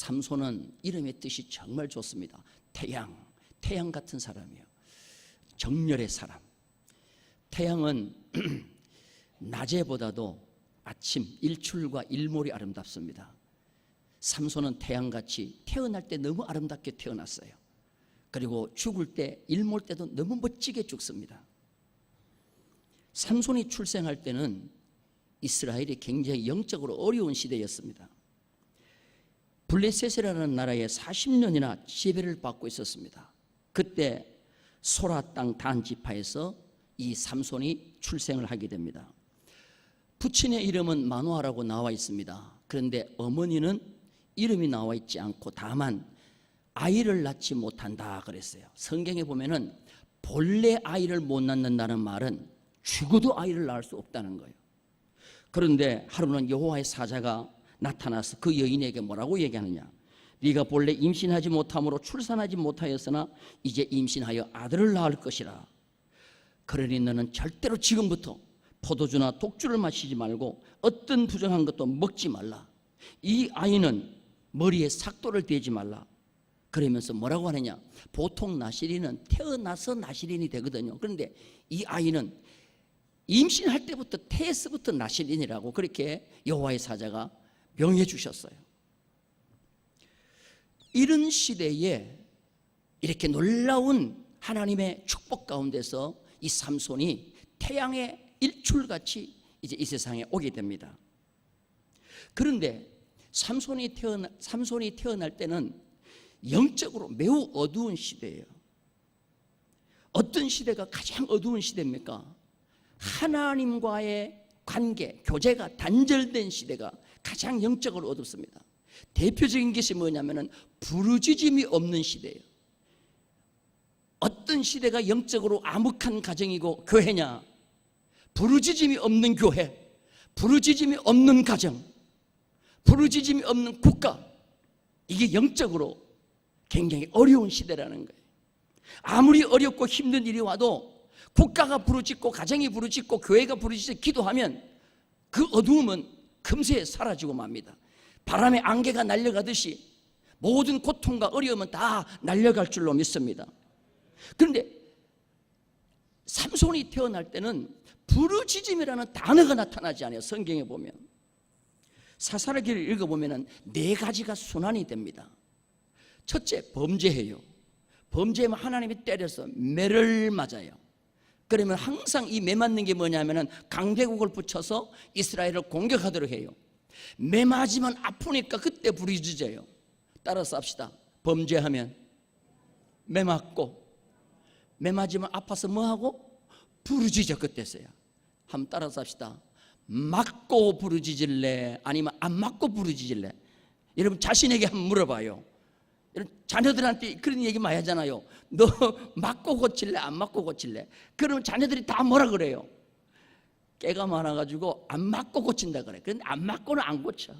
삼손은 이름의 뜻이 정말 좋습니다. 태양 같은 사람이에요. 정열의 사람. 태양은 낮에보다도 아침 일출과 일몰이 아름답습니다. 삼손은 태양같이 태어날 때 너무 아름답게 태어났어요. 그리고 죽을 때 일몰 때도 너무 멋지게 죽습니다. 삼손이 출생할 때는 이스라엘이 굉장히 영적으로 어려운 시대였습니다. 블레셋이라는 나라에 40년이나 지배를 받고 있었습니다. 그때 소라 땅 단 지파에서 이 삼손이 출생을 하게 됩니다. 부친의 이름은 마노아라고 나와 있습니다. 그런데 어머니는 이름이 나와 있지 않고 다만 아이를 낳지 못한다 그랬어요. 성경에 보면은 본래 아이를 못 낳는다는 말은 죽어도 아이를 낳을 수 없다는 거예요. 그런데 하루는 여호와의 사자가 나타나서 그 여인에게 뭐라고 얘기하느냐? 네가 본래 임신하지 못함으로 출산하지 못하였으나 이제 임신하여 아들을 낳을 것이라. 그러니 너는 절대로 지금부터 포도주나 독주를 마시지 말고 어떤 부정한 것도 먹지 말라. 이 아이는 머리에 삭도를 대지 말라. 그러면서 뭐라고 하느냐? 보통 나시린은 태어나서 나시린이 되거든요. 그런데 이 아이는 임신할 때부터 태에서부터 나시린이라고 그렇게 여호와의 사자가 명해 주셨어요. 이런 시대에 이렇게 놀라운 하나님의 축복 가운데서 이 삼손이 태양의 일출같이 이제 이 세상에 오게 됩니다. 그런데 삼손이 태어날 때는 영적으로 매우 어두운 시대예요. 어떤 시대가 가장 어두운 시대입니까? 하나님과의 관계, 교제가 단절된 시대가 가장 영적으로 어둡습니다. 대표적인 것이 뭐냐면은 부르짖음이 없는 시대예요. 어떤 시대가 영적으로 암흑한 가정이고 교회냐? 부르짖음이 없는 교회, 부르짖음이 없는 가정, 부르짖음이 없는 국가. 이게 영적으로 굉장히 어려운 시대라는 거예요. 아무리 어렵고 힘든 일이 와도 국가가 부르짖고 가정이 부르짖고 교회가 부르짖어 기도하면 그 어두움은 금세 사라지고 맙니다. 바람에 안개가 날려가듯이 모든 고통과 어려움은 다 날려갈 줄로 믿습니다. 그런데 삼손이 태어날 때는 부르짖음이라는 단어가 나타나지 않아요. 성경에 보면 사사기를 읽어보면 4가지가 순환이 됩니다. 첫째, 범죄해요. 범죄하면 하나님이 때려서 매를 맞아요. 그러면 항상 이 매 맞는 게 뭐냐면은 강대국을 붙여서 이스라엘을 공격하도록 해요. 매 맞으면 아프니까 그때 부르짖어요. 따라서 합시다. 범죄하면 매 맞고, 매 맞으면 아파서 뭐하고? 부르짖어. 그때서야. 한번 따라서 합시다. 맞고 부르짖을래? 아니면 안 맞고 부르짖을래? 여러분 자신에게 한번 물어봐요. 자녀들한테 그런 얘기 많이 하잖아요. 너 맞고 고칠래? 안 맞고 고칠래? 그러면 자녀들이 다 뭐라 그래요? 깨가 많아가지고 안 맞고 고친다 그래. 그런데 안 맞고는 안 고쳐.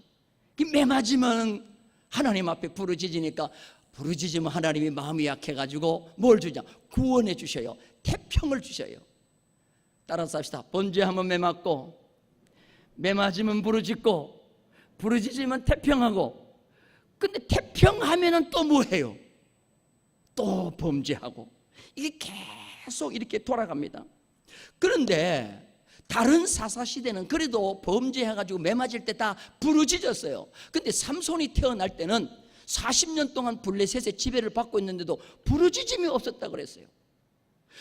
매 맞으면 하나님 앞에 부르짖으니까, 부르짖으면 하나님이 마음이 약해가지고 뭘 주냐? 구원해 주셔요. 태평을 주셔요. 따라서 합시다. 범죄하면 매 맞고, 매 맞으면 부르짖고, 부르짖으면 태평하고. 근데 태평하면은 또 뭐해요? 또 범죄하고. 이게 계속 이렇게 돌아갑니다. 그런데 다른 사사시대는 그래도 범죄해가지고 매 맞을 때 다 부르짖었어요. 근데 삼손이 태어날 때는 40년 동안 블레셋의 지배를 받고 있는데도 부르짖음이 없었다고 그랬어요.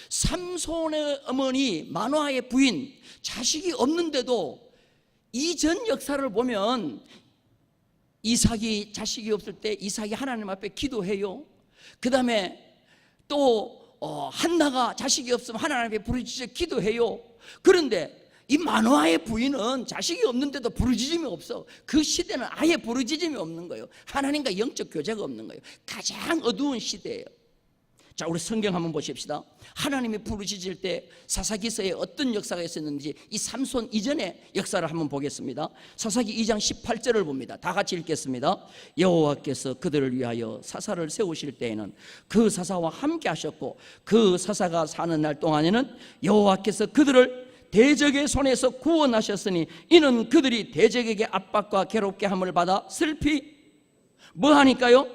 삼손의 어머니 마노아의 부인, 자식이 없는데도 이전 역사를 보면 이삭이 자식이 없을 때 이삭이 하나님 앞에 기도해요. 그 다음에 또 한나가 자식이 없으면 하나님 앞에 부르짖어 기도해요. 그런데 이 마노아의 부인은 자식이 없는데도 부르짖음이 없어. 그 시대는 아예 부르짖음이 없는 거예요. 하나님과 영적 교제가 없는 거예요. 가장 어두운 시대예요. 자, 우리 성경 한번 보십시다. 하나님이 부르짖을 때 사사기서에 어떤 역사가 있었는지 이 삼손 이전의 역사를 한번 보겠습니다. 사사기 2장 18절을 봅니다. 다 같이 읽겠습니다. 여호와께서 그들을 위하여 사사를 세우실 때에는 그 사사와 함께 하셨고, 그 사사가 사는 날 동안에는 여호와께서 그들을 대적의 손에서 구원하셨으니 이는 그들이 대적에게 압박과 괴롭게 함을 받아 슬피 뭐 하니까요?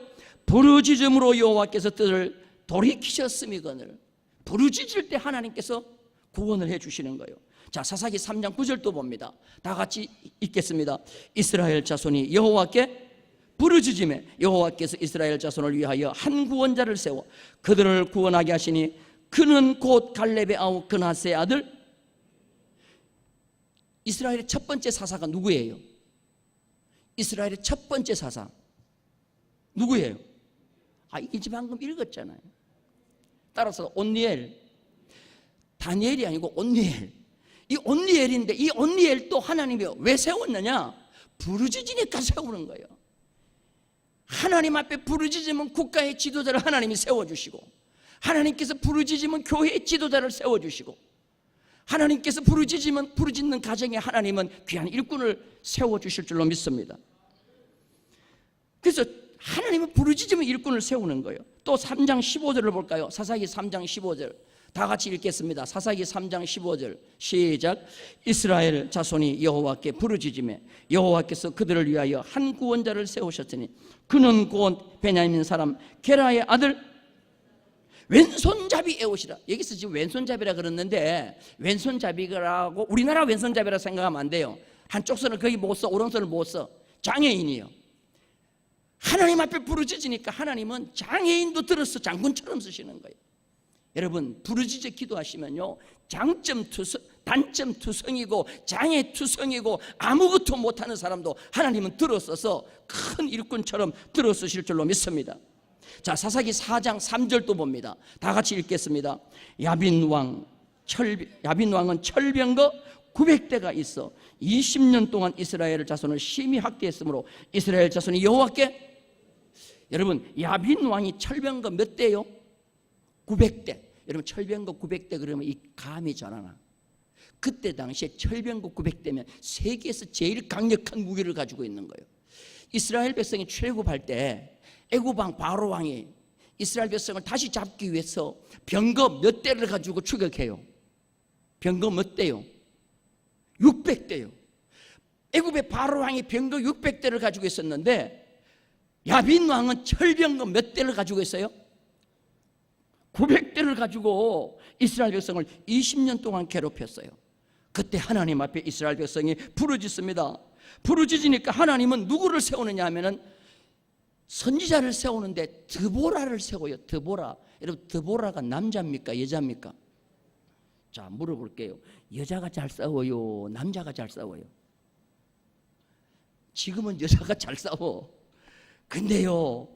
부르짖음으로 여호와께서 뜻을 돌이키셨음이거늘. 부르짖을 때 하나님께서 구원을 해주시는 거예요. 자, 사사기 3장 9절도 봅니다. 다 같이 읽겠습니다. 이스라엘 자손이 여호와께 부르짖음에 여호와께서 이스라엘 자손을 위하여 한 구원자를 세워 그들을 구원하게 하시니 그는 곧 갈렙의 아우 그나스의 아들. 이스라엘의 첫 번째 사사가 누구예요? 이스라엘의 첫 번째 사사 누구예요? 이게 지금 방금 읽었잖아요. 따라서 온니엘, 다니엘이 아니고 온니엘. 이 온니엘인데 이 온니엘도 하나님이 왜 세웠느냐? 부르짖으니까 세우는 거예요. 하나님 앞에 부르짖으면 국가의 지도자를 하나님이 세워주시고, 하나님께서 부르짖으면 교회의 지도자를 세워주시고, 하나님께서 부르짖는 가정에 하나님은 귀한 일꾼을 세워주실 줄로 믿습니다. 그래서 하나님은 부르짖으면 일꾼을 세우는 거예요. 또 3장 15절을 볼까요? 사사기 3장 15절 다 같이 읽겠습니다. 사사기 3장 15절 시작. 이스라엘 자손이 여호와께 부르짖으며 여호와께서 그들을 위하여 한 구원자를 세우셨으니 그는 곧 베냐민 사람 게라의 아들 왼손잡이 에옷이라. 여기서 지금 왼손잡이라 그러는데 왼손잡이라고 우리나라 왼손잡이라 생각하면 안 돼요. 한쪽 손을 거의 못 써, 오른손을 못 써. 장애인이요. 하나님 앞에 부르짖으니까 하나님은 장애인도 들어서 장군처럼 쓰시는 거예요. 여러분, 부르짖어 기도하시면요, 단점 투성이고 장애 투성이고 아무것도 못하는 사람도 하나님은 들어서서 큰 일꾼처럼 들어서실 줄로 믿습니다. 자, 사사기 4장 3절도 봅니다. 다 같이 읽겠습니다. 야빈왕은 철병거 900대가 있어 20년 동안 이스라엘 자손을 심히 학대했으므로 이스라엘 자손이 여호와께. 여러분, 야빈 왕이 철병거 몇 대요? 900대. 여러분, 철병거 900대 그러면 이 감이 전하나? 그때 당시에 철병거 900대면 세계에서 제일 강력한 무기를 가지고 있는 거예요. 이스라엘 백성이 출애굽할 때 애굽 왕 바로 왕이 이스라엘 백성을 다시 잡기 위해서 병거 몇 대를 가지고 추격해요. 병거 몇 대요? 600대요. 애굽의 바로 왕이 병거 600대를 가지고 있었는데 야빈 왕은 철병거 몇 대를 가지고 있어요? 900대를 가지고 이스라엘 백성을 20년 동안 괴롭혔어요. 그때 하나님 앞에 이스라엘 백성이 부르짖습니다. 부르짖으니까 하나님은 누구를 세우느냐 하면은 선지자를 세우는데 드보라를 세워요. 드보라. 여러분, 드보라가 남자입니까? 여자입니까? 자, 물어볼게요. 여자가 잘 싸워요? 남자가 잘 싸워요? 지금은 여자가 잘 싸워. 근데요,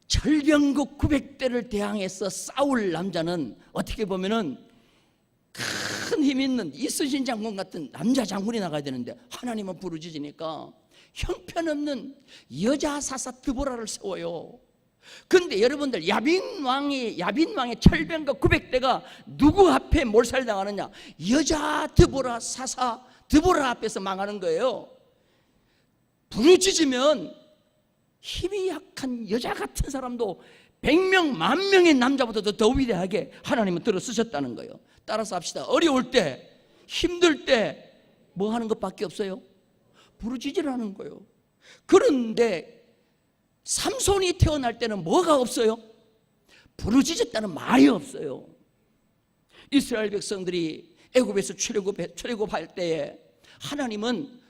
철병거 900대를 대항해서 싸울 남자는 어떻게 보면은 큰 힘 있는 이순신 장군 같은 남자 장군이 나가야 되는데 하나님은 부르짖으니까 형편없는 여자 사사 드보라를 세워요. 근데 여러분들, 야빈 왕의 철병거 900대가 누구 앞에 몰살당하느냐? 여자 드보라 사사 드보라 앞에서 망하는 거예요. 부르짖으면 힘이 약한 여자 같은 사람도 100명, 10,000명의 남자보다 더 위대하게 하나님은 들어 쓰셨다는 거예요. 따라서 합시다. 어려울 때, 힘들 때 뭐 하는 것밖에 없어요? 부르짖으라는 거예요. 그런데 삼손이 태어날 때는 뭐가 없어요? 부르짖었다는 말이 없어요. 이스라엘 백성들이 애굽에서 출애굽할 때에 하나님은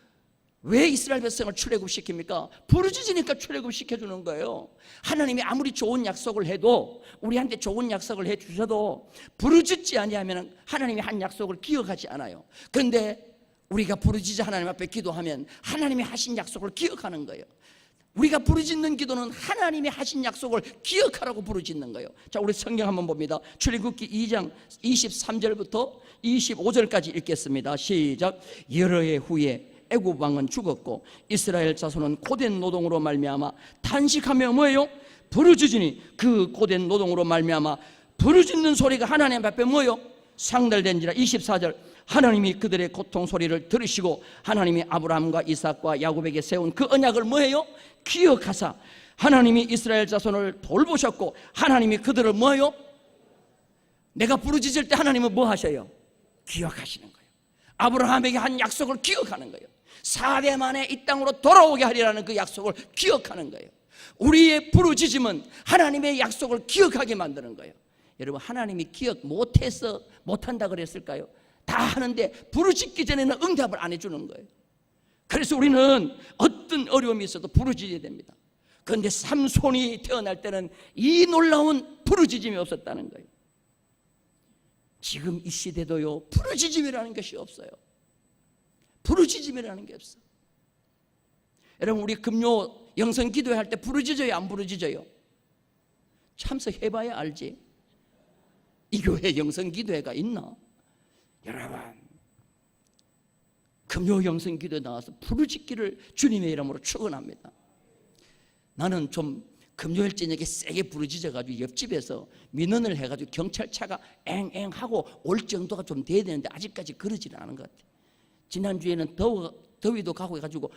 왜 이스라엘 백성을 출애굽시킵니까? 부르짖으니까 출애굽시켜주는 거예요. 하나님이 아무리 좋은 약속을 해도, 우리한테 좋은 약속을 해주셔도 부르짖지 아니하면 하나님이 한 약속을 기억하지 않아요. 그런데 우리가 부르짖어 하나님 앞에 기도하면 하나님이 하신 약속을 기억하는 거예요. 우리가 부르짖는 기도는 하나님이 하신 약속을 기억하라고 부르짖는 거예요. 자, 우리 성경 한번 봅니다. 출애굽기 2장 23절부터 25절까지 읽겠습니다. 시작. 여러 해 후에 애굽 왕은 죽었고 이스라엘 자손은 고된 노동으로 말미암아 탄식하며 뭐예요? 부르짖으니 그 고된 노동으로 말미암아 부르짖는 소리가 하나님 앞에 뭐예요? 상달된지라. 24절. 하나님이 그들의 고통 소리를 들으시고 하나님이 아브라함과 이삭과 야곱에게 세운 그 언약을 뭐예요? 기억하사 하나님이 이스라엘 자손을 돌보셨고 하나님이 그들을 뭐예요? 내가 부르짖을 때 하나님은 뭐 하셔요? 기억하시는 거예요. 아브라함에게 한 약속을 기억하는 거예요. 4대 만에 이 땅으로 돌아오게 하리라는 그 약속을 기억하는 거예요. 우리의 부르짖음은 하나님의 약속을 기억하게 만드는 거예요. 여러분, 하나님이 기억 못해서 못한다 그랬을까요? 다 하는데 부르짖기 전에는 응답을 안 해주는 거예요. 그래서 우리는 어떤 어려움이 있어도 부르짖어야 됩니다. 그런데 삼손이 태어날 때는 이 놀라운 부르짖음이 없었다는 거예요. 지금 이 시대도요, 부르짖음이라는 것이 없어요. 부르짖음이라는 게 없어. 여러분, 우리 금요 영성 기도회 때 부르짖어요, 안 부르짖어요? 참석해봐야 알지. 이 교회 영성 기도회가 있나? 여러분, 금요 영성 기도에 나와서 부르짖기를 주님의 이름으로 축원합니다. 나는 좀 금요일 저녁에 세게 부르짖어가지고 옆집에서 민원을 해가지고 경찰차가 앵앵 하고 올 정도가 좀 돼야 되는데 아직까지 그러지는 않은 것 같아요. 지난주에는 더위도 가고 해가지고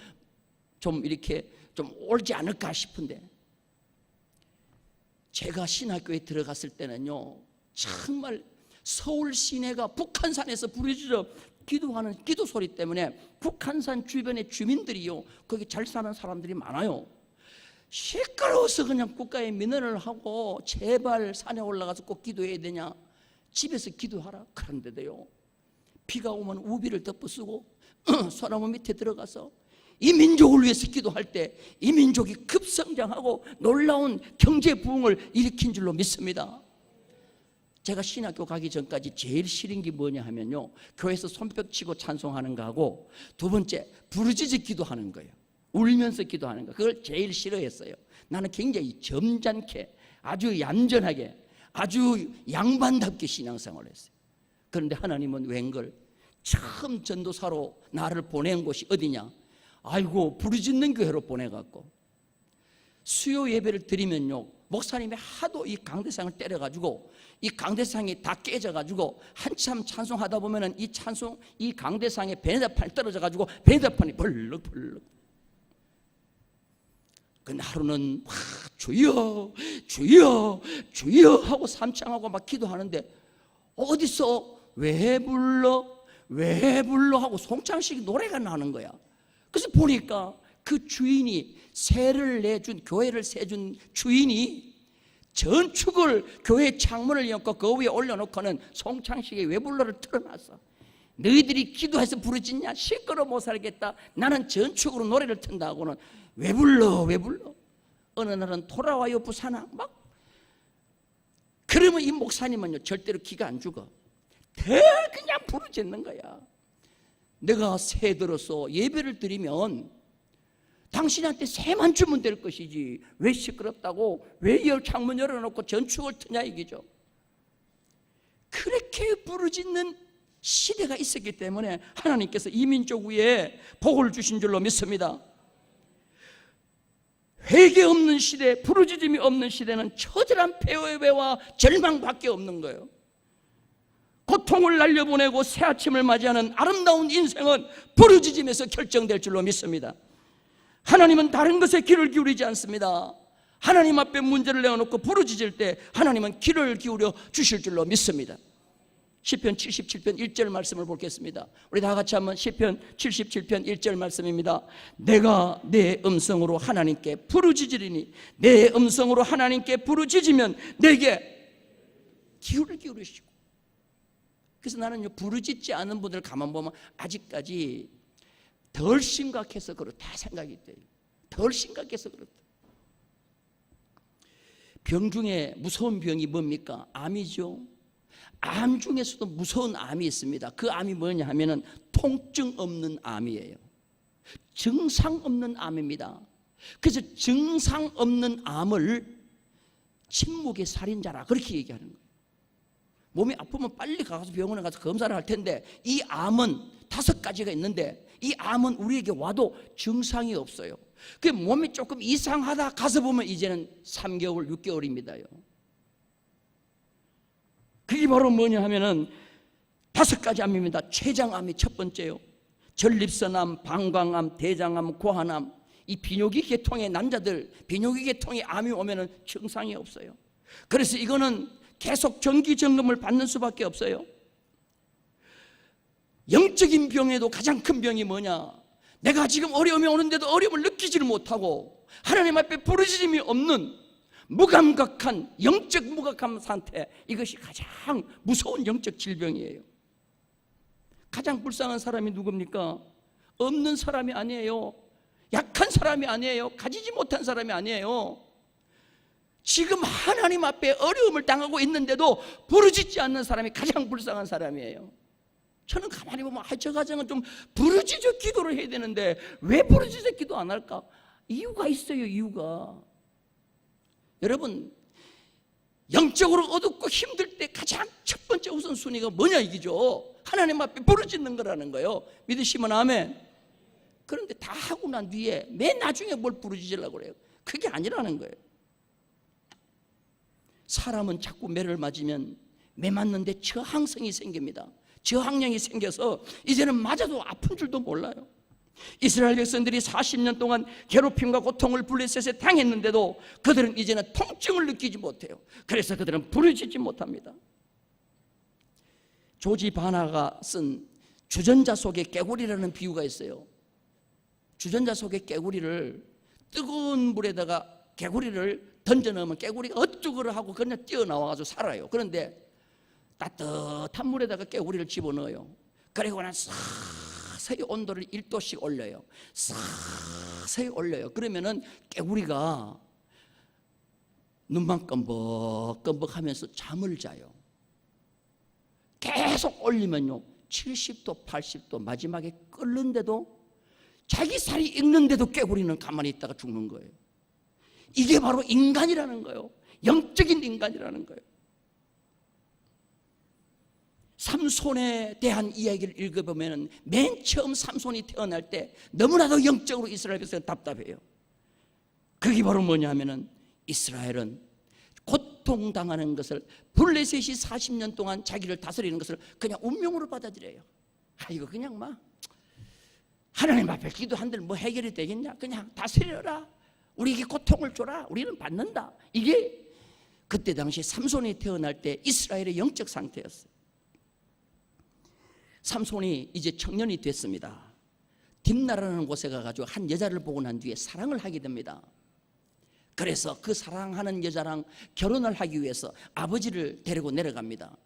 좀 이렇게 좀 올지 않을까 싶은데, 제가 신학교에 들어갔을 때는요, 정말 서울 시내가 북한산에서 부르짖어 기도하는 기도 소리 때문에 북한산 주변의 주민들이요, 거기 잘 사는 사람들이 많아요. 시끄러워서 그냥 국가에 민원을 하고 제발 산에 올라가서 꼭 기도해야 되냐, 집에서 기도하라. 그런데도요, 비가 오면 우비를 덮어쓰고 소나무 밑에 들어가서 이 민족을 위해서 기도할 때 이 민족이 급성장하고 놀라운 경제 부흥을 일으킨 줄로 믿습니다. 제가 신학교 가기 전까지 제일 싫은 게 뭐냐 하면요, 교회에서 손뼉 치고 찬송하는 거하고 두 번째 부르짖어 기도하는 거예요. 울면서 기도하는 거, 그걸 제일 싫어했어요. 나는 굉장히 점잖게, 아주 얌전하게, 아주 양반답게 신앙생활을 했어요. 그런데 하나님은 웬걸 처음 전도사로 나를 보낸 곳이 어디냐? 아이고, 부르짖는 교회로 보내갖고 수요 예배를 드리면요, 목사님이 하도 이 강대상을 때려가지고 이 강대상이 다 깨져가지고 한참 찬송하다 보면은 이 강대상에 베네다판이 떨어져가지고 베네다판이 벌럭벌럭. 그 하루는 막 주여 주여 주여 하고 삼창하고 막 기도하는데 어디서 왜 불러 하고 송창식 노래가 나는 거야. 그래서 보니까 그 주인이 세를 내준, 교회를 세준 주인이 전축을 교회 창문을 엮고 그 위에 올려놓고는 송창식의 외불러를 틀어놨어. 너희들이 기도해서 부르짖냐? 시끄러워 못 살겠다. 나는 전축으로 노래를 튼다고는 왜 불러? 어느 날은 돌아와요 부산아 막. 그러면 이 목사님은요, 절대로 기가 안 죽어. 그냥 부르짖는 거야. 내가 새들어서 예배를 드리면 당신한테 새만 주면 될 것이지 왜 시끄럽다고, 왜 창문 열어놓고 전축을 트냐 이기죠. 그렇게 부르짖는 시대가 있었기 때문에 하나님께서 이 민족 위에 복을 주신 줄로 믿습니다. 회개 없는 시대, 부르짖음이 없는 시대는 처절한 폐회와 절망밖에 없는 거예요. 고통을 날려보내고 새 아침을 맞이하는 아름다운 인생은 부르짖음에서 결정될 줄로 믿습니다. 하나님은 다른 것에 귀를 기울이지 않습니다. 하나님 앞에 문제를 내어놓고 부르짖을 때 하나님은 귀를 기울여 주실 줄로 믿습니다. 시편 77편 1절 말씀을 보겠습니다. 우리 다 같이 한번 시편 77편 1절 말씀입니다. 내가 내 음성으로 하나님께 부르짖으리니 내 음성으로 하나님께 부르짖으면 내게 귀를 기울이시고. 그래서 나는 부르짖지 않은 분들 가만 보면 아직까지 덜 심각해서 그렇다 생각이 돼요. 덜 심각해서 그렇다. 병 중에 무서운 병이 뭡니까? 암이죠. 암 중에서도 무서운 암이 있습니다. 그 암이 뭐냐 하면은 통증 없는 암이에요. 증상 없는 암입니다. 그래서 증상 없는 암을 침묵의 살인자라 그렇게 얘기하는 거예요. 몸이 아프면 빨리 가서 병원에 가서 검사를 할 텐데 이 암은 5가지가 있는데 이 암은 우리에게 와도 증상이 없어요. 그 몸이 조금 이상하다 가서 보면 이제는 3개월, 6개월입니다요. 그게 바로 뭐냐 하면은 5가지 암입니다. 췌장암이 첫 번째요. 전립선암, 방광암, 대장암, 고환암. 이 비뇨기 계통의 남자들, 비뇨기 계통의 암이 오면은 증상이 없어요. 그래서 이거는 계속 정기 점검을 받는 수밖에 없어요. 영적인 병에도 가장 큰 병이 뭐냐? 내가 지금 어려움이 오는데도 어려움을 느끼지를 못하고 하나님 앞에 부르짖음이 없는 무감각한 영적 무감각한 상태, 이것이 가장 무서운 영적 질병이에요. 가장 불쌍한 사람이 누굽니까? 없는 사람이 아니에요. 약한 사람이 아니에요. 가지지 못한 사람이 아니에요. 지금 하나님 앞에 어려움을 당하고 있는데도 부르짖지 않는 사람이 가장 불쌍한 사람이에요. 저는 가만히 보면 저 가정은 좀 부르짖어 기도를 해야 되는데 왜 부르짖어 기도 안 할까? 이유가 있어요. 이유가. 여러분, 영적으로 어둡고 힘들 때 가장 첫 번째 우선순위가 뭐냐 이기죠. 하나님 앞에 부르짖는 거라는 거예요. 믿으시면 아멘. 그런데 다 하고 난 뒤에 맨 나중에 뭘 부르짖으려고 그래요. 그게 아니라는 거예요. 사람은 자꾸 매를 맞으면 매 맞는데 저항성이 생깁니다. 저항력이 생겨서 이제는 맞아도 아픈 줄도 몰라요. 이스라엘 백성들이 40년 동안 괴롭힘과 고통을 블레셋에 당했는데도 그들은 이제는 통증을 느끼지 못해요. 그래서 그들은 부르짖지 못합니다. 조지 바나가 쓴 주전자 속의 깨구리라는 비유가 있어요. 주전자 속의 깨구리를 뜨거운 물에다가 개구리를 던져 넣으면 깨구리가 어쭈그러 하고 그냥 뛰어나와가지고 살아요. 그런데 따뜻한 물에다가 깨구리를 집어넣어요. 그리고 난 서서히 온도를 1도씩 올려요. 서서히 올려요. 그러면은 깨구리가 눈만 껌벅껌벅 하면서 잠을 자요. 계속 올리면요 70도 80도 마지막에 끓는데도 자기 살이 익는데도 깨구리는 가만히 있다가 죽는 거예요. 이게 바로 인간이라는 거예요. 영적인 인간이라는 거예요. 삼손에 대한 이야기를 읽어보면 맨 처음 삼손이 태어날 때 너무나도 영적으로 이스라엘 백성은 답답해요. 그게 바로 뭐냐면은 이스라엘은 고통당하는 것을, 블레셋이 40년 동안 자기를 다스리는 것을 그냥 운명으로 받아들여요. 이거 그냥 막 하나님 앞에 기도한들 뭐 해결이 되겠냐, 그냥 다스려라, 우리에게 고통을 줘라, 우리는 받는다. 이게 그때 당시 삼손이 태어날 때 이스라엘의 영적 상태였어요. 삼손이 이제 청년이 됐습니다. 딥나라는 곳에 가가지고 한 여자를 보고 난 뒤에 사랑을 하게 됩니다. 그래서 그 사랑하는 여자랑 결혼을 하기 위해서 아버지를 데리고 내려갑니다.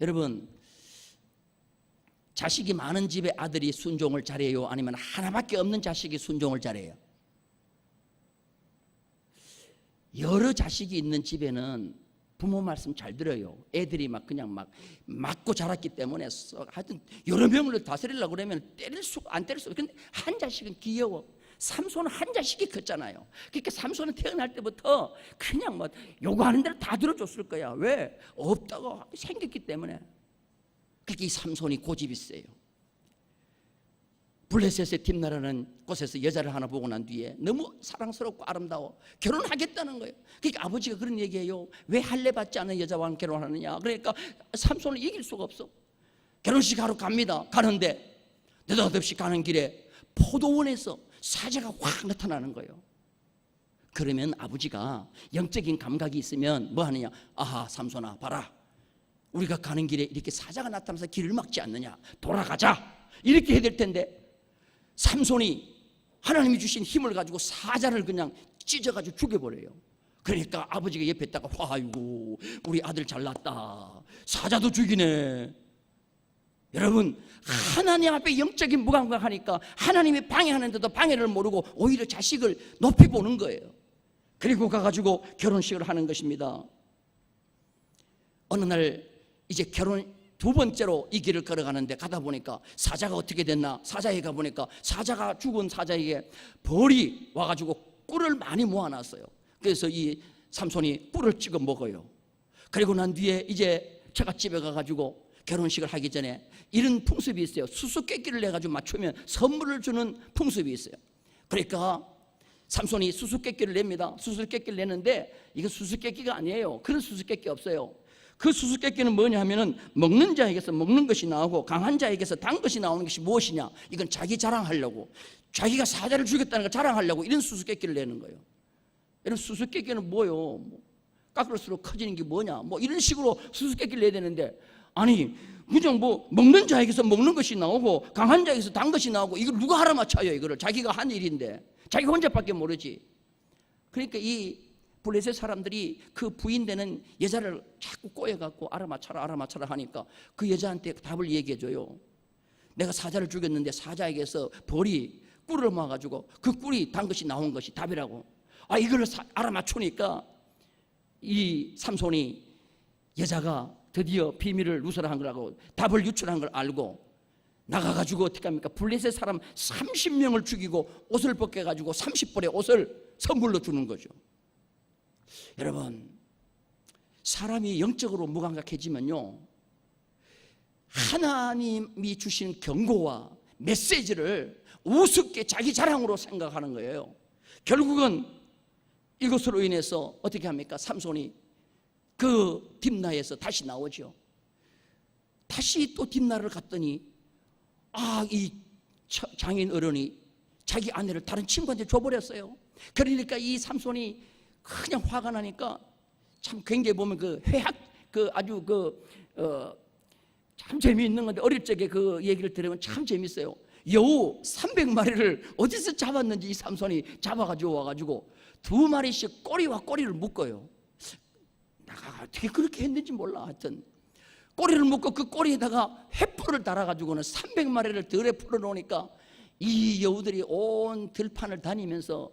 여러분, 자식이 많은 집의 아들이 순종을 잘해요? 아니면 하나밖에 없는 자식이 순종을 잘해요? 여러 자식이 있는 집에는 부모 말씀 잘 들어요. 애들이 막 그냥 막 맞고 자랐기 때문에 하여튼 여러 명을 다스리려고 그러면 때릴 수가 안 때릴 수가. 근데 한 자식은 귀여워. 삼손은 한 자식이 컸잖아요. 그러니까 삼손은 태어날 때부터 그냥 뭐 요구하는 대로 다 들어줬을 거야. 왜? 없다고 생겼기 때문에. 그러니까 이 삼손이 고집이 세요. 블레셋의 딥나라는 곳에서 여자를 하나 보고 난 뒤에 너무 사랑스럽고 아름다워 결혼하겠다는 거예요. 그러니까 아버지가 그런 얘기해요. 왜 할례 받지 않은 여자와 결혼하느냐. 그러니까 삼손을 이길 수가 없어. 결혼식 하러 갑니다. 가는데 느닷없이 가는 길에 포도원에서 사자가 확 나타나는 거예요. 그러면 아버지가 영적인 감각이 있으면 뭐 하느냐. 아하, 삼손아 봐라, 우리가 가는 길에 이렇게 사자가 나타나서 길을 막지 않느냐, 돌아가자, 이렇게 해야 될 텐데 삼손이 하나님이 주신 힘을 가지고 사자를 그냥 찢어가지고 죽여버려요. 그러니까 아버지가 옆에 있다가 아이고 우리 아들 잘났다, 사자도 죽이네. 여러분, 하나님 앞에 영적인 무감각하니까 하나님이 방해하는데도 방해를 모르고 오히려 자식을 높이 보는 거예요. 그리고 가가지고 결혼식을 하는 것입니다. 어느 날 이제 결혼 두 번째로 이 길을 걸어가는데 가다 보니까 사자가 어떻게 됐나, 사자에 가보니까 사자가 죽은 사자에게 벌이 와가지고 꿀을 많이 모아놨어요. 그래서 이 삼손이 꿀을 찍어 먹어요. 그리고 난 뒤에 이제 처갓집에 가가지고 결혼식을 하기 전에 이런 풍습이 있어요. 수수께끼를 내가지고 맞추면 선물을 주는 풍습이 있어요. 그러니까 삼손이 수수께끼를 냅니다. 수수께끼를 내는데 이거 수수께끼가 아니에요. 그런 수수께끼 없어요. 그 수수께끼는 뭐냐 하면은 먹는 자에게서 먹는 것이 나오고 강한 자에게서 단 것이 나오는 것이 무엇이냐, 이건 자기 자랑하려고, 자기가 사자를 죽였다는 걸 자랑하려고 이런 수수께끼를 내는 거예요. 이런 수수께끼는 뭐요? 깎을수록 커지는 게 뭐냐, 뭐 이런 식으로 수수께끼를 내야 되는데, 아니 그냥 뭐 먹는 자에게서 먹는 것이 나오고 강한 자에게서 단 것이 나오고 이걸 누가 알아맞혀요? 이거를 자기가 한 일인데 자기가 혼자밖에 모르지. 그러니까 이 블레셋 사람들이 그 부인되는 여자를 자꾸 꼬여갖고 알아맞혀라 하니까 그 여자한테 답을 얘기해줘요. 내가 사자를 죽였는데 사자에게서 벌이 꿀을 모아가지고 그 꿀이 단 것이 나온 것이 답이라고. 이걸 알아맞추니까 이 삼손이 여자가 드디어 비밀을 누설한 거라고 답을 유출한 걸 알고 나가가지고 어떻게 합니까? 블레셋 사람 30명을 죽이고 옷을 벗겨가지고 30벌의 옷을 선물로 주는 거죠. 여러분, 사람이 영적으로 무감각해지면요, 하나님이 주신 경고와 메시지를 우습게 자기 자랑으로 생각하는 거예요. 결국은 이것으로 인해서 어떻게 합니까? 삼손이 그 딥나에서 다시 나오죠. 다시 또 딥나를 갔더니 이 장인 어른이 자기 아내를 다른 친구한테 줘버렸어요. 그러니까 이 삼손이 그냥 화가 나니까 참 굉장히 보면 아주 참 재미있는 건데 어릴 적에 그 얘기를 들으면 참 재밌어요. 여우 300마리를 어디서 잡았는지 이 삼손이 잡아가지고 와가지고 2마리씩 꼬리와 꼬리를 묶어요. 내가 어떻게 그렇게 했는지 몰라. 하여튼 꼬리를 묶고 그 꼬리에다가 횃불을 달아가지고는 300마리를 들에 풀어놓으니까 이 여우들이 온 들판을 다니면서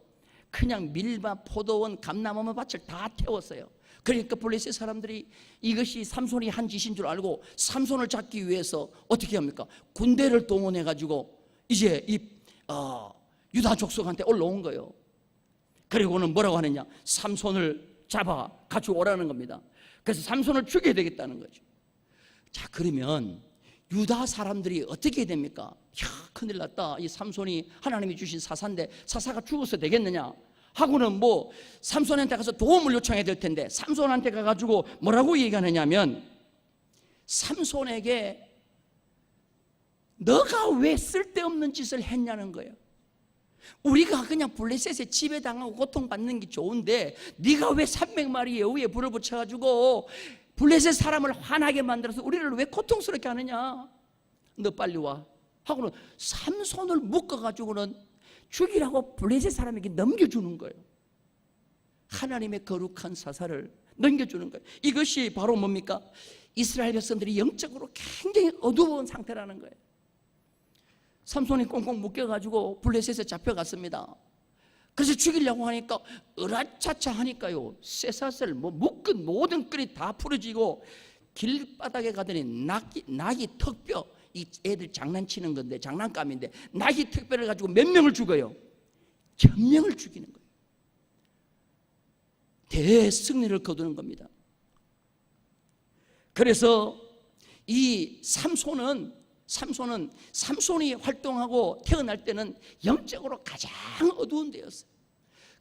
그냥 밀밭, 포도원, 감나무 밭을 다 태웠어요. 그러니까 블레셋 사람들이 이것이 삼손이 한 짓인 줄 알고 삼손을 잡기 위해서 어떻게 합니까? 군대를 동원해가지고 이제 이 유다 족속한테 올라온 거예요. 그리고는 뭐라고 하느냐? 삼손을 잡아 가져오라는 겁니다. 그래서 삼손을 죽여야 되겠다는 거죠. 자, 그러면 유다 사람들이 어떻게 됩니까? 큰일 났다. 이 삼손이 하나님이 주신 사사인데 사사가 죽어서 되겠느냐 하고는 뭐 삼손한테 가서 도움을 요청해야 될 텐데 삼손한테 가가지고 뭐라고 얘기하느냐면 삼손에게 너가 왜 쓸데없는 짓을 했냐는 거예요. 우리가 그냥 블레셋에 지배당하고 고통받는 게 좋은데 네가 왜 300마리 여우에 불을 붙여가지고 블레셋 사람을 화나게 만들어서 우리를 왜 고통스럽게 하느냐? 너 빨리 와 하고는 삼손을 묶어가지고는 죽이라고 블레셋 사람에게 넘겨주는 거예요. 하나님의 거룩한 사사를 넘겨주는 거예요. 이것이 바로 뭡니까? 이스라엘 백성들이 영적으로 굉장히 어두운 상태라는 거예요. 삼손이 꽁꽁 묶여가지고 블레셋에 잡혀갔습니다. 그래서 죽이려고 하니까 으라차차 하니까요, 쇠사슬 묶은 모든 끈이 다 풀어지고 길바닥에 가더니 낙이 턱뼈, 이 애들 장난치는 건데 장난감인데 낙이 턱뼈를 가지고 몇 명을 죽어요? 1000명을 죽이는 거예요. 대승리를 거두는 겁니다. 그래서 이 삼손이 활동하고 태어날 때는 영적으로 가장 어두운 데였어요.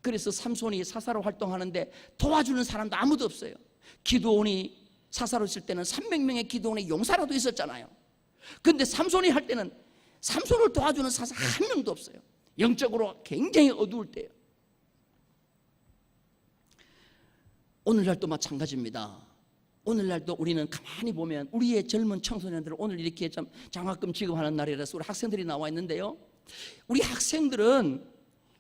그래서 삼손이 사사로 활동하는데 도와주는 사람도 아무도 없어요. 기드온이 사사로 있을 때는 300명의 기드온의 용사라도 있었잖아요. 그런데 삼손이 할 때는 삼손을 도와주는 사사 한 명도 없어요. 영적으로 굉장히 어두울 때예요. 오늘날도 마찬가지입니다. 오늘날도 우리는 가만히 보면 우리의 젊은 청소년들은 오늘 이렇게 좀 장학금 지급하는 날이라서 우리 학생들이 나와 있는데요, 우리 학생들은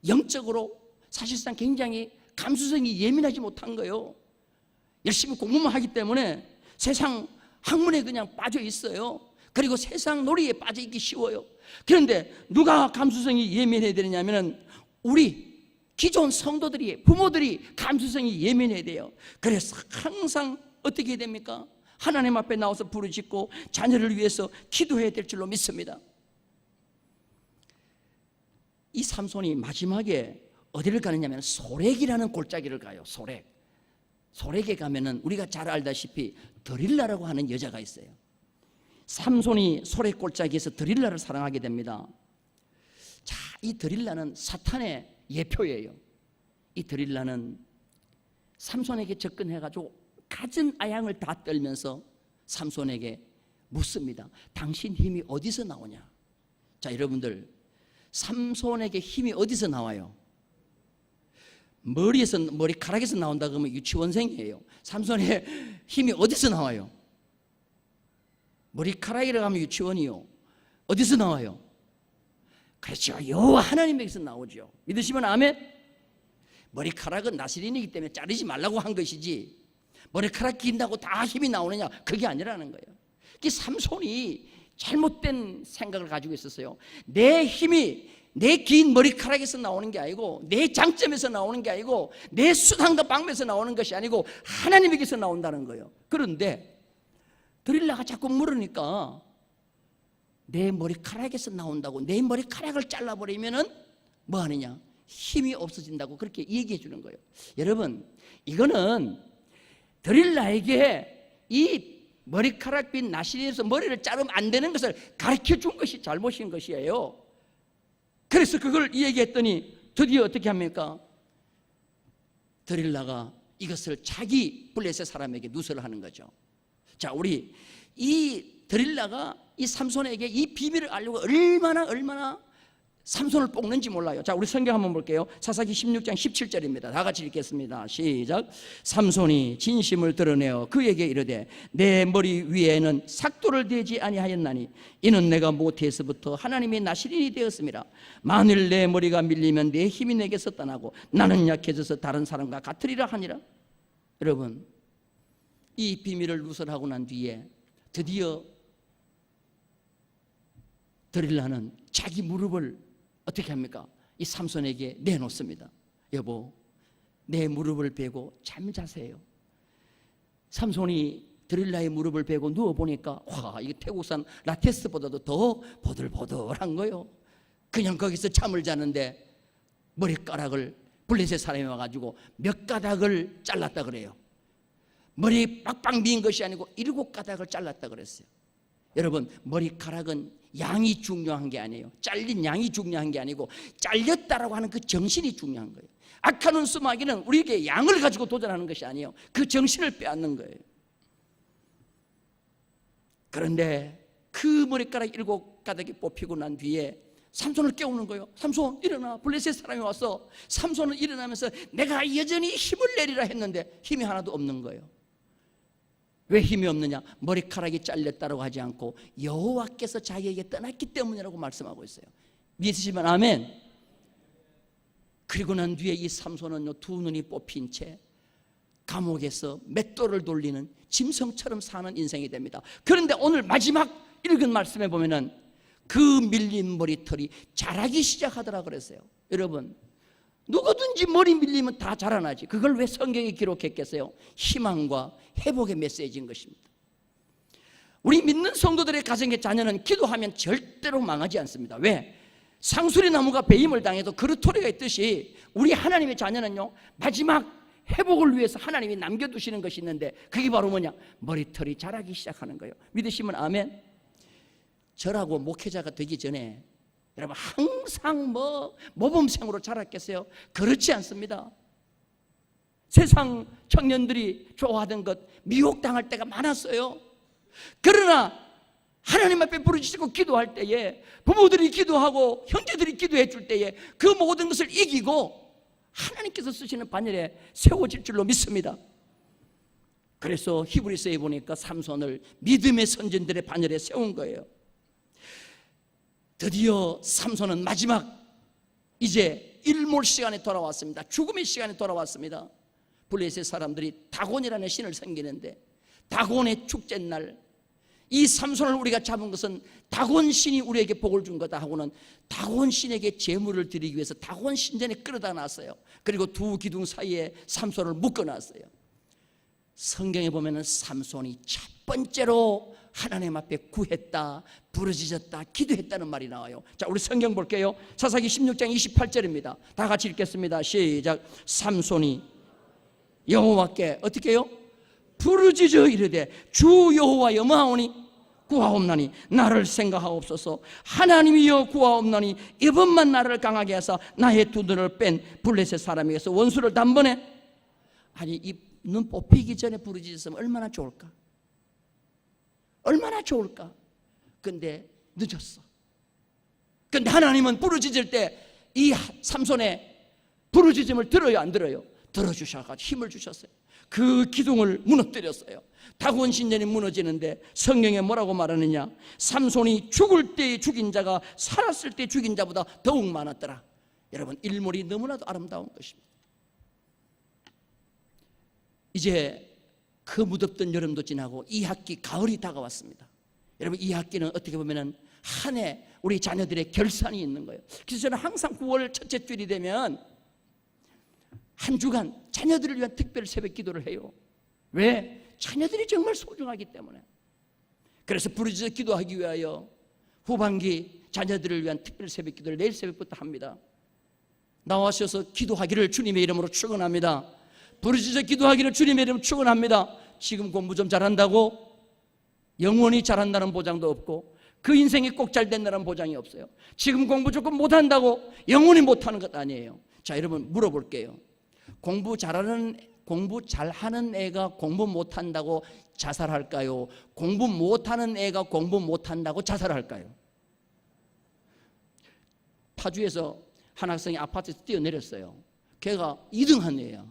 영적으로 사실상 굉장히 감수성이 예민하지 못한 거예요. 열심히 공부만 하기 때문에 세상 학문에 그냥 빠져 있어요. 그리고 세상 놀이에 빠져 있기 쉬워요. 그런데 누가 감수성이 예민해야 되느냐면 우리 기존 성도들이, 부모들이 감수성이 예민해야 돼요. 그래서 항상 어떻게 해야 됩니까? 하나님 앞에 나와서 부르짖고 자녀를 위해서 기도해야 될 줄로 믿습니다. 이 삼손이 마지막에 어디를 가느냐면 소렉이라는 골짜기를 가요. 소렉에 가면은 우리가 잘 알다시피 드릴라라고 하는 여자가 있어요. 삼손이 소렉 골짜기에서 드릴라를 사랑하게 됩니다. 자, 이 드릴라는 사탄의 예표예요. 이 드릴라는 삼손에게 접근해가지고 갖은 아양을 다 떨면서 삼손에게 묻습니다. 당신 힘이 어디서 나오냐? 자, 여러분들, 삼손에게 힘이 어디서 나와요? 머리카락에서 나온다 그러면 유치원생이에요. 삼손의 힘이 어디서 나와요? 머리카락이라고 하면 유치원이요. 어디서 나와요? 그렇죠. 여호와 하나님에게서 나오죠. 믿으시면 아멘. 머리카락은 나시린이기 때문에 자르지 말라고 한 것이지 머리카락 긴다고 다 힘이 나오느냐, 그게 아니라는 거예요. 그 삼손이 잘못된 생각을 가지고 있었어요. 내 힘이 내 긴 머리카락에서 나오는 게 아니고, 내 장점에서 나오는 게 아니고, 내 수단과 방법에서 나오는 것이 아니고 하나님에게서 나온다는 거예요. 그런데 드릴라가 자꾸 물으니까 내 머리카락에서 나온다고, 내 머리카락을 잘라버리면은 뭐 하느냐, 힘이 없어진다고 그렇게 얘기해 주는 거예요. 여러분, 이거는 드릴라에게 이 머리카락 빈 나시린에서 머리를 자르면 안 되는 것을 가르쳐 준 것이 잘못인 것이에요. 그래서 그걸 얘기했더니 드디어 어떻게 합니까? 드릴라가 이것을 자기 블레셋 사람에게 누설을 하는 거죠. 자, 우리 이 드릴라가 이 삼손에게 이 비밀을 알려고 얼마나 삼손을 볶는지 몰라요. 자, 우리 성경 한번 볼게요. 사사기 16장 17절입니다. 다 같이 읽겠습니다. 시작. 삼손이 진심을 드러내어 그에게 이르되 내 머리 위에는 삭도를 대지 아니하였나니 이는 내가 모태에서부터 하나님의 나시린이 되었음이라. 만일 내 머리가 밀리면 내 힘이 내게서 떠나고 나는 약해져서 다른 사람과 같으리라 하니라. 여러분, 이 비밀을 누설하고 난 뒤에 드디어 드릴라는 자기 무릎을 어떻게 합니까? 이 삼손에게 내놓습니다. 여보, 내 무릎을 베고 잠자세요. 삼손이 드릴라의 무릎을 베고 누워보니까 와, 이게 태국산 라테스보다도 더 보들보들한 거예요. 그냥 거기서 잠을 자는데 머리카락을 블레셋 사람이 와가지고 몇 가닥을 잘랐다 그래요. 머리 빡빡 미인 것이 아니고 7가닥을 잘랐다 그랬어요. 여러분, 머리카락은 양이 중요한 게 아니에요. 잘린 양이 중요한 게 아니고 잘렸다라고 하는 그 정신이 중요한 거예요. 악한 운수 마귀는 우리에게 양을 가지고 도전하는 것이 아니에요. 그 정신을 빼앗는 거예요. 그런데 그 머리카락 7가닥이 뽑히고 난 뒤에 삼손을 깨우는 거예요. 삼손 일어나. 블레셋 사람이 와서 삼손은 일어나면서 내가 여전히 힘을 내리라 했는데 힘이 하나도 없는 거예요. 왜 힘이 없느냐? 머리카락이 잘렸다고 하지 않고 여호와께서 자기에게 떠났기 때문이라고 말씀하고 있어요. 믿으시면 아멘. 그리고 난 뒤에 이 삼손은 두 눈이 뽑힌 채 감옥에서 맷돌을 돌리는 짐승처럼 사는 인생이 됩니다. 그런데 오늘 마지막 읽은 말씀에 보면은 그 밀린 머리털이 자라기 시작하더라 그랬어요. 여러분, 누구든지 머리 밀리면 다 자라나지. 그걸 왜 성경에 기록했겠어요? 희망과 회복의 메시지인 것입니다. 우리 믿는 성도들의 가정의 자녀는 기도하면 절대로 망하지 않습니다. 왜? 상수리 나무가 배임을 당해도 그루토리가 있듯이 우리 하나님의 자녀는요, 마지막 회복을 위해서 하나님이 남겨두시는 것이 있는데 그게 바로 뭐냐? 머리털이 자라기 시작하는 거예요. 믿으시면 아멘. 저라고 목회자가 되기 전에 여러분 항상 모범생으로 자랐겠어요? 그렇지 않습니다. 세상 청년들이 좋아하던 것 미혹당할 때가 많았어요. 그러나 하나님 앞에 부르짖고 기도할 때에 부모들이 기도하고 형제들이 기도해 줄 때에 그 모든 것을 이기고 하나님께서 쓰시는 반열에 세워질 줄로 믿습니다. 그래서 히브리서에 보니까 삼손을 믿음의 선진들의 반열에 세운 거예요. 드디어 삼손은 마지막 이제 일몰 시간에 돌아왔습니다. 죽음의 시간에 돌아왔습니다. 블레셋 사람들이 다곤이라는 신을 섬기는데 다곤의 축제날 이 삼손을 우리가 잡은 것은 다곤 신이 우리에게 복을 준 거다 하고는 다곤 신에게 제물을 드리기 위해서 다곤 신전에 끌어다 놨어요. 그리고 두 기둥 사이에 삼손을 묶어놨어요. 성경에 보면은 삼손이 첫 번째로 하나님 앞에 구했다, 부르짖었다, 기도했다는 말이 나와요. 자, 우리 성경 볼게요. 사사기 16장 28절입니다. 다 같이 읽겠습니다. 시작. 삼손이 여호와께 어떻게 해요? 부르짖어 이르되 주 여호와여 뭐하오니? 구하옵나니 나를 생각하옵소서. 하나님이여 구하옵나니 이번만 나를 강하게 하사 나의 두 눈을 뺀 블레셋 사람에게서 원수를 단번에. 아니, 이 눈 뽑히기 전에 부르짖었으면 얼마나 좋을까? 얼마나 좋을까? 근데 늦었어. 근데 하나님은 부르짖을 때 이 삼손의 부르짖음을 들어요, 안 들어요? 들어주셔서 힘을 주셨어요. 그 기둥을 무너뜨렸어요. 다곤 신전이 무너지는데 성경에 뭐라고 말하느냐? 삼손이 죽을 때 죽인 자가 살았을 때 죽인 자보다 더욱 많았더라. 여러분, 일몰이 너무나도 아름다운 것입니다. 이제 그 무덥던 여름도 지나고 2학기 가을이 다가왔습니다. 여러분, 2학기는 어떻게 보면 한 해 우리 자녀들의 결산이 있는 거예요. 그래서 저는 항상 9월 첫째 주일이 되면 한 주간 자녀들을 위한 특별 새벽 기도를 해요. 왜? 자녀들이 정말 소중하기 때문에. 그래서 부르짖어 기도하기 위하여 후반기 자녀들을 위한 특별 새벽 기도를 내일 새벽부터 합니다. 나와셔서 기도하기를 주님의 이름으로 축원합니다. 부르짖어 기도하기를 주님의 이름으로 축원합니다. 지금 공부 좀 잘한다고 영원히 잘한다는 보장도 없고 그 인생이 꼭 잘 된다는 보장이 없어요. 지금 공부 조금 못한다고 영원히 못하는 것 아니에요. 자, 여러분 물어볼게요. 공부 잘하는 애가 공부 못한다고 자살할까요? 공부 못하는 애가 공부 못한다고 자살할까요? 파주에서 한 학생이 아파트에서 뛰어내렸어요. 걔가 2등한 애야.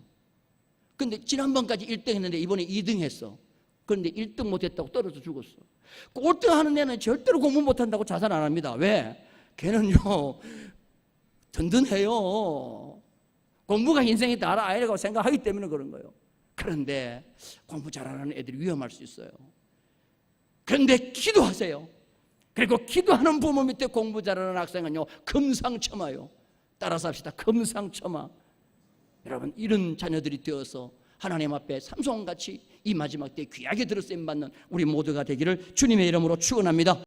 근데 지난번까지 1등 했는데 이번에 2등 했어. 그런데 1등 못했다고 떨어져 죽었어. 꼴등하는 애는 절대로 공부 못한다고 자살 안 합니다. 왜? 걔는요 든든해요. 공부가 인생의 다라 아니라고 생각하기 때문에 그런 거예요. 그런데 공부 잘하는 애들이 위험할 수 있어요. 그런데 기도하세요. 그리고 기도하는 부모 밑에 공부 잘하는 학생은요 금상첨화요. 따라서 합시다. 금상첨화. 여러분, 이런 자녀들이 되어서 하나님 앞에 삼손같이 이 마지막 때 귀하게 들어 쓰임 받는 우리 모두가 되기를 주님의 이름으로 축원합니다.